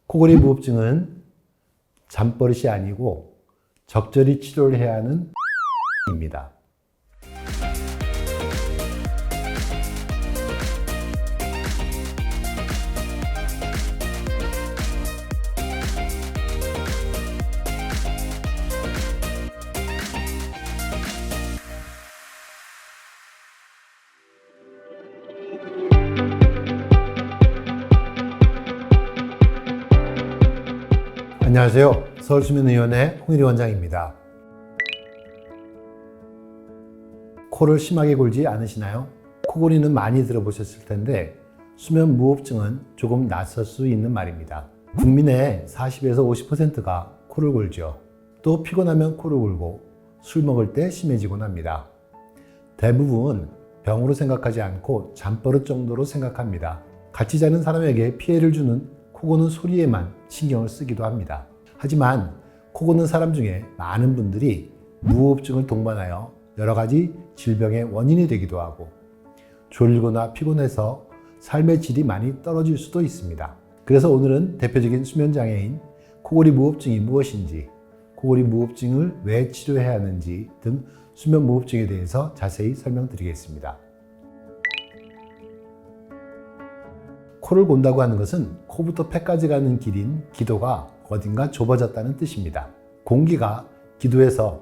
코골이 무호흡증은 잠버릇이 아니고 적절히 치료를 해야 하는 입니다. 안녕하세요. 서울수면의원의 홍일희 원장입니다. 코를 심하게 골지 않으시나요? 코골이는 많이 들어보셨을 텐데 수면 무호흡증은 조금 낯설 수 있는 말입니다. 국민의 40에서 50%가 코를 골죠. 또 피곤하면 코를 골고 술 먹을 때 심해지곤 합니다. 대부분 병으로 생각하지 않고 잠버릇 정도로 생각합니다. 같이 자는 사람에게 피해를 주는 코 고는 소리에만 신경을 쓰기도 합니다. 하지만 코 고는 사람 중에 많은 분들이 무호흡증을 동반하여 여러 가지 질병의 원인이 되기도 하고 졸리거나 피곤해서 삶의 질이 많이 떨어질 수도 있습니다. 그래서 오늘은 대표적인 수면장애인 코골이 무호흡증이 무엇인지, 코골이 무호흡증을 왜 치료해야 하는지 등 수면 무호흡증에 대해서 자세히 설명드리겠습니다. 코를 곤다고 하는 것은 코부터 폐까지 가는 길인 기도가 어딘가 좁아졌다는 뜻입니다. 공기가 기도에서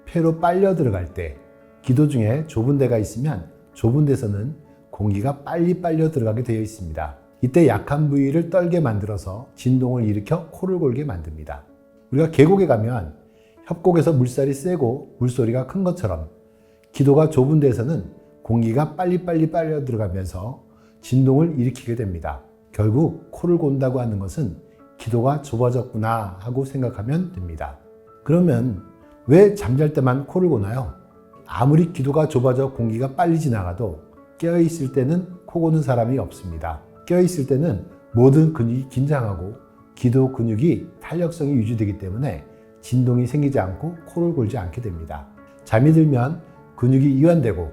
폐로 빨려 들어갈 때 기도 중에 좁은 데가 있으면 좁은 데서는 공기가 빨리 빨려 들어가게 되어 있습니다. 이때 약한 부위를 떨게 만들어서 진동을 일으켜 코를 골게 만듭니다. 우리가 계곡에 가면 협곡에서 물살이 세고 물소리가 큰 것처럼 기도가 좁은 데서는 공기가 빨리빨리 빨려 들어가면서 진동을 일으키게 됩니다. 결국 코를 곤다고 하는 것은 기도가 좁아졌구나 하고 생각하면 됩니다. 그러면 왜 잠잘 때만 코를 고나요? 아무리 기도가 좁아져 공기가 빨리 지나가도 깨어있을 때는 코 고는 사람이 없습니다. 깨어있을 때는 모든 근육이 긴장하고 기도 근육이 탄력성이 유지되기 때문에 진동이 생기지 않고 코를 골지 않게 됩니다. 잠이 들면 근육이 이완되고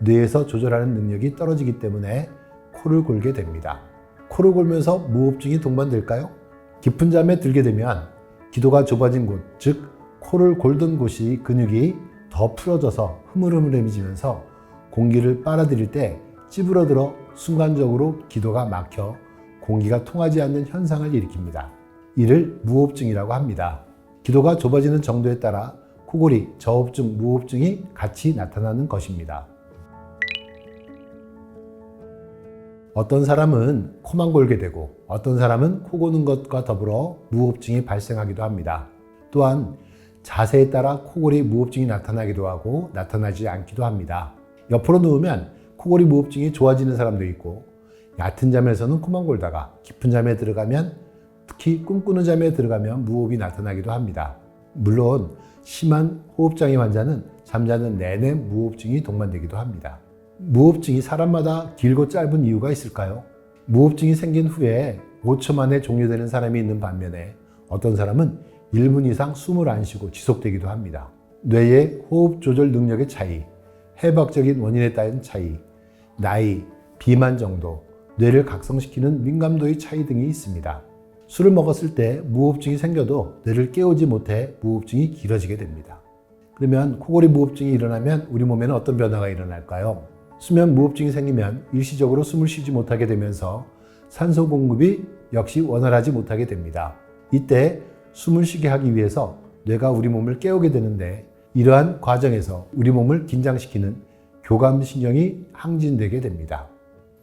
뇌에서 조절하는 능력이 떨어지기 때문에 코를 골게 됩니다. 코를 골면서 무호흡증이 동반될까요? 깊은 잠에 들게 되면 기도가 좁아진 곳, 즉 코를 골던 곳이 근육이 더 풀어져서 흐물흐물해지면서 공기를 빨아들일 때 찌부러들어 순간적으로 기도가 막혀 공기가 통하지 않는 현상을 일으킵니다. 이를 무호흡증이라고 합니다. 기도가 좁아지는 정도에 따라 코골이, 저호흡증, 무호흡증이 같이 나타나는 것입니다. 어떤 사람은 코만 골게 되고 어떤 사람은 코 고는 것과 더불어 무호흡증이 발생하기도 합니다. 또한 자세에 따라 코골이 무호흡증이 나타나기도 하고 나타나지 않기도 합니다. 옆으로 누우면 코골이 무호흡증이 좋아지는 사람도 있고 얕은 잠에서는 코만 골다가 깊은 잠에 들어가면 특히 꿈꾸는 잠에 들어가면 무호흡이 나타나기도 합니다. 물론 심한 호흡장애 환자는 잠자는 내내 무호흡증이 동반되기도 합니다. 무호흡증이 사람마다 길고 짧은 이유가 있을까요? 무호흡증이 생긴 후에 5초 만에 종료되는 사람이 있는 반면에 어떤 사람은 1분 이상 숨을 안 쉬고 지속되기도 합니다. 뇌의 호흡 조절 능력의 차이, 해부학적인 원인에 따른 차이, 나이, 비만 정도, 뇌를 각성시키는 민감도의 차이 등이 있습니다. 술을 먹었을 때 무호흡증이 생겨도 뇌를 깨우지 못해 무호흡증이 길어지게 됩니다. 그러면 코골이 무호흡증이 일어나면 우리 몸에는 어떤 변화가 일어날까요? 수면 무호흡증이 생기면 일시적으로 숨을 쉬지 못하게 되면서 산소 공급이 역시 원활하지 못하게 됩니다. 이때 숨을 쉬게 하기 위해서 뇌가 우리 몸을 깨우게 되는데 이러한 과정에서 우리 몸을 긴장시키는 교감신경이 항진되게 됩니다.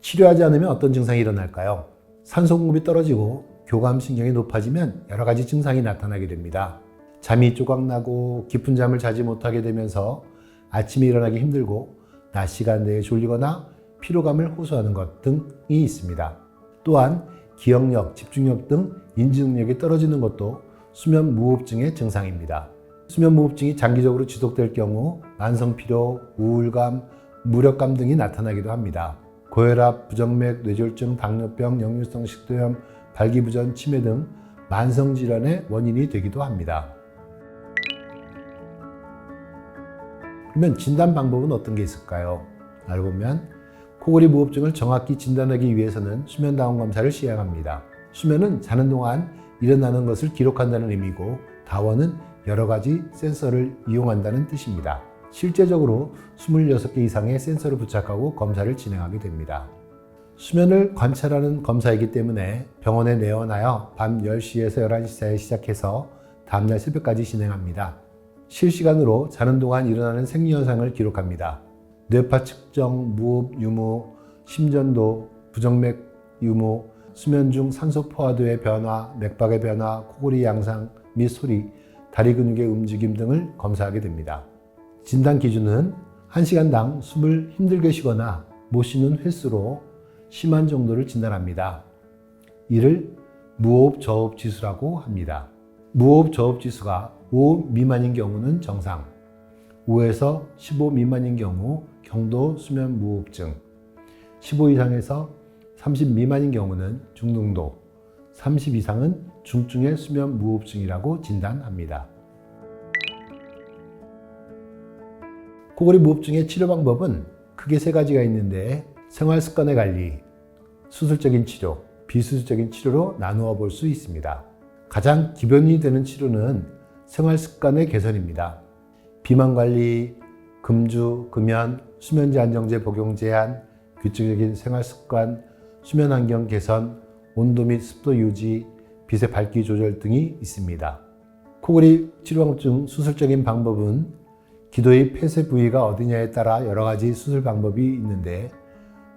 치료하지 않으면 어떤 증상이 일어날까요? 산소 공급이 떨어지고 교감신경이 높아지면 여러 가지 증상이 나타나게 됩니다. 잠이 조각나고 깊은 잠을 자지 못하게 되면서 아침에 일어나기 힘들고 낮 시간대에 졸리거나 피로감을 호소하는 것 등이 있습니다. 또한 기억력, 집중력 등 인지 능력이 떨어지는 것도 수면 무호흡증의 증상입니다. 수면 무호흡증이 장기적으로 지속될 경우 만성 피로, 우울감, 무력감 등이 나타나기도 합니다. 고혈압, 부정맥, 뇌졸중, 당뇨병, 역류성 식도염, 발기부전, 치매 등 만성 질환의 원인이 되기도 합니다. 그러면 진단 방법은 어떤 게 있을까요? 알고 보면 코골이 무호흡증을 정확히 진단하기 위해서는 수면 다운 검사를 시행합니다. 수면은 자는 동안 일어나는 것을 기록한다는 의미고 다원은 여러 가지 센서를 이용한다는 뜻입니다. 실제적으로 26개 이상의 센서를 부착하고 검사를 진행하게 됩니다. 수면을 관찰하는 검사이기 때문에 병원에 내원하여 밤 10시에서 11시 사이에 시작해서 다음날 새벽까지 진행합니다. 실시간으로 자는 동안 일어나는 생리현상을 기록합니다. 뇌파 측정, 무호흡 유무, 심전도, 부정맥 유무, 수면 중 산소 포화도의 변화, 맥박의 변화, 코골이 양상 및 소리, 다리 근육의 움직임 등을 검사하게 됩니다. 진단 기준은 1시간당 숨을 힘들게 쉬거나 못 쉬는 횟수로 심한 정도를 진단합니다. 이를 무호흡 저호흡 지수라고 합니다. 무호흡 저호흡 지수가 5 미만인 경우는 정상, 5에서 15 미만인 경우 경도 수면 무호흡증, 15 이상에서 30 미만인 경우는 중등도, 30 이상은 중증의 수면 무호흡증이라고 진단합니다. 코골이 무호흡증의 치료 방법은 크게 3가지가 있는데 생활 습관의 관리, 수술적인 치료, 비수술적인 치료로 나누어 볼 수 있습니다. 가장 기본이 되는 치료는 생활 습관의 개선입니다. 비만 관리, 금주, 금연, 수면제 안정제 복용 제한, 규칙적인 생활 습관, 수면 환경 개선, 온도 및 습도 유지, 빛의 밝기 조절 등이 있습니다. 코골이 치료 방법 중 수술적인 방법은 기도의 폐쇄 부위가 어디냐에 따라 여러 가지 수술 방법이 있는데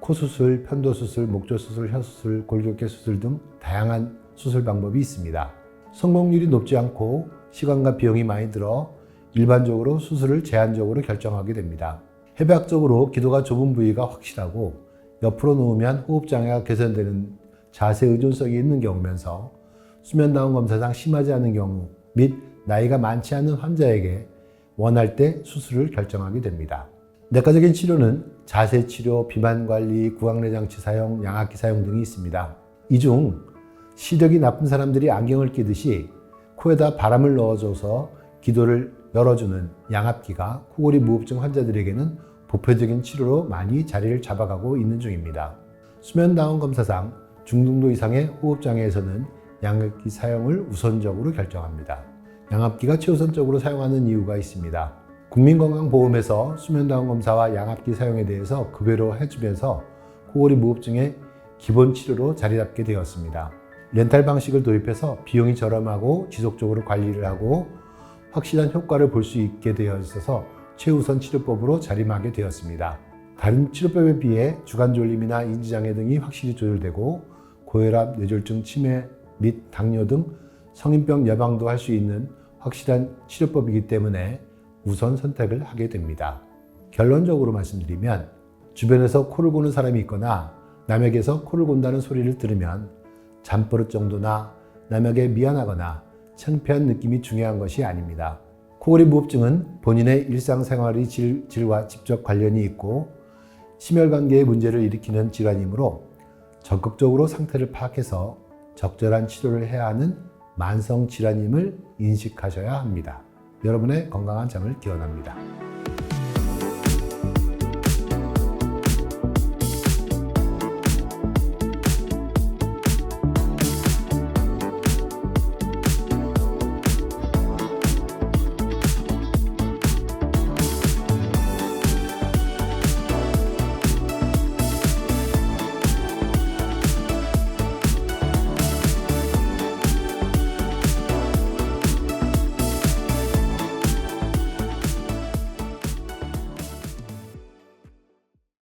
코수술, 편도수술, 목조수술, 혀수술, 골격계 수술 등 다양한 수술 방법이 있습니다. 성공률이 높지 않고 시간과 비용이 많이 들어 일반적으로 수술을 제한적으로 결정하게 됩니다. 해부학적으로 기도가 좁은 부위가 확실하고 옆으로 누우면 호흡장애가 개선되는 자세 의존성이 있는 경우면서 수면다운 검사상 심하지 않은 경우 및 나이가 많지 않은 환자에게 원할 때 수술을 결정하게 됩니다. 내과적인 치료는 자세 치료, 비만 관리, 구강내 장치 사용, 양압기 사용 등이 있습니다. 이 중 시력이 나쁜 사람들이 안경을 끼듯이 코에다 바람을 넣어줘서 기도를 열어주는 양압기가 코골이 무호흡증 환자들에게는 보편적인 치료로 많이 자리를 잡아가고 있는 중입니다. 수면다운 검사상 중등도 이상의 호흡장애에서는 양압기 사용을 우선적으로 결정합니다. 양압기가 최우선적으로 사용하는 이유가 있습니다. 국민건강보험에서 수면다운 검사와 양압기 사용에 대해서 급여로 해주면서 코골이 무호흡증의 기본 치료로 자리 잡게 되었습니다. 렌탈 방식을 도입해서 비용이 저렴하고 지속적으로 관리를 하고 확실한 효과를 볼 수 있게 되어 있어서 최우선 치료법으로 자리하게 되었습니다. 다른 치료법에 비해 주간졸림이나 인지장애 등이 확실히 조절되고 고혈압, 뇌졸중, 치매 및 당뇨 등 성인병 예방도 할 수 있는 확실한 치료법이기 때문에 우선 선택을 하게 됩니다. 결론적으로 말씀드리면 주변에서 코를 고는 사람이 있거나 남에게서 코를 곤다는 소리를 들으면 잠버릇 정도나 남에게 미안하거나 창피한 느낌이 중요한 것이 아닙니다. 코골이 무호흡증은 본인의 일상생활의 질과 직접 관련이 있고 심혈관계에 문제를 일으키는 질환이므로 적극적으로 상태를 파악해서 적절한 치료를 해야 하는 만성 질환임을 인식하셔야 합니다. 여러분의 건강한 잠을 기원합니다.